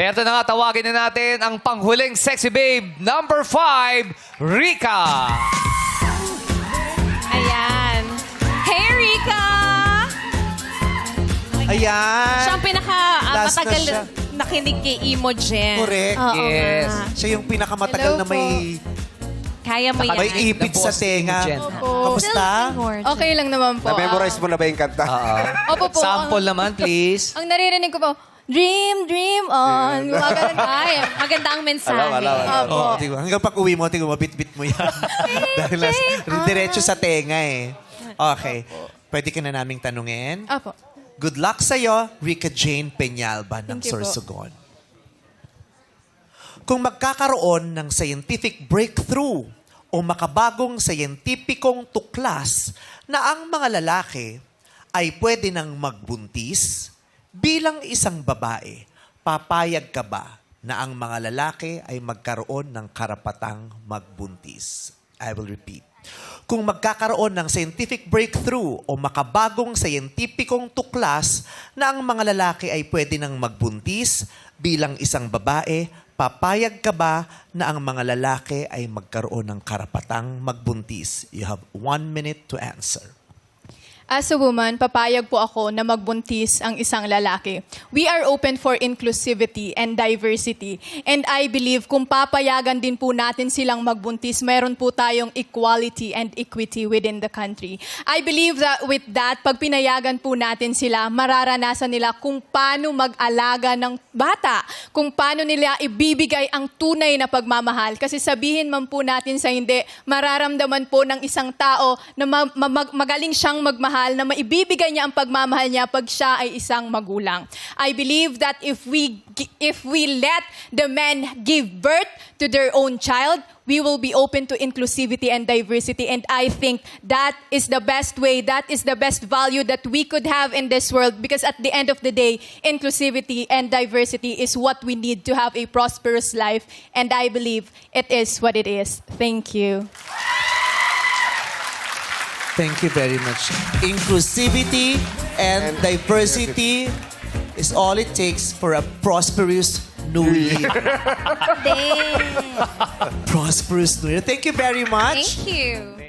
Pero ito na nga, tawagin na natin ang panghuling sexy babe, number 5, Rika. Ayan. Hey, Rika! Ayan. Siya ang Last na matagal siya. nakinig kay Imogen. Correct. Oo Yes. nga. Siya yung pinakamatagal Hello na may Kaya mo yan. may ipit sa boss ni tenga. Imogen. Kamusta? Okay lang naman po. Na-memorize mo na ba yung kanta? Opo po. Sample naman, please. Ang naririnig ko po, dream, dream on. Gumagano. Ay, maganda ang mensahe. Opo. Oh, diba? Hanggang pag uwi mo, tingnan mo, bit-bit mo yan. Dahil diretso sa tenga eh. Okay. Pwede ka na naming tanungin. Opo. Good luck sa'yo, Rika Jane Peñalba ng Thank you po. Sorsogon. Kung magkakaroon ng scientific breakthrough o makabagong scientificong tuklas na ang mga lalaki ay pwede nang magbuntis, bilang isang babae, papayag ka ba na ang mga lalaki ay magkaroon ng karapatang magbuntis? I will repeat. Kung magkakaroon ng scientific breakthrough o makabagong scientificong tuklas na ang mga lalaki ay pwede nang magbuntis, bilang isang babae, papayag ka ba na ang mga lalaki ay magkaroon ng karapatang magbuntis? You have 1 minute to answer. As a woman, papayag po ako na magbuntis ang isang lalaki. We are open for inclusivity and diversity. And I believe kung papayagan din po natin silang magbuntis, mayroon po tayong equality and equity within the country. I believe that with that, pag pinayagan po natin sila, mararanasan nila kung paano mag-alaga ng bata, kung paano nila ibibigay ang tunay na pagmamahal. Kasi sabihin man po natin sa hindi, mararamdaman po ng isang tao na magaling siyang magmahal, na maibibigay niya ang pagmamahal niya pag siya ay isang magulang. I believe that if we let the men give birth to their own child, we will be open to inclusivity and diversity. And I think that is the best way, that is the best value that we could have in this world, because at the end of the day, inclusivity and diversity is what we need to have a prosperous life. And I believe it is what it is. Thank you. Thank you very much. Inclusivity and diversity is all it takes for a prosperous New Year. Prosperous New Year. Thank you very much. Thank you.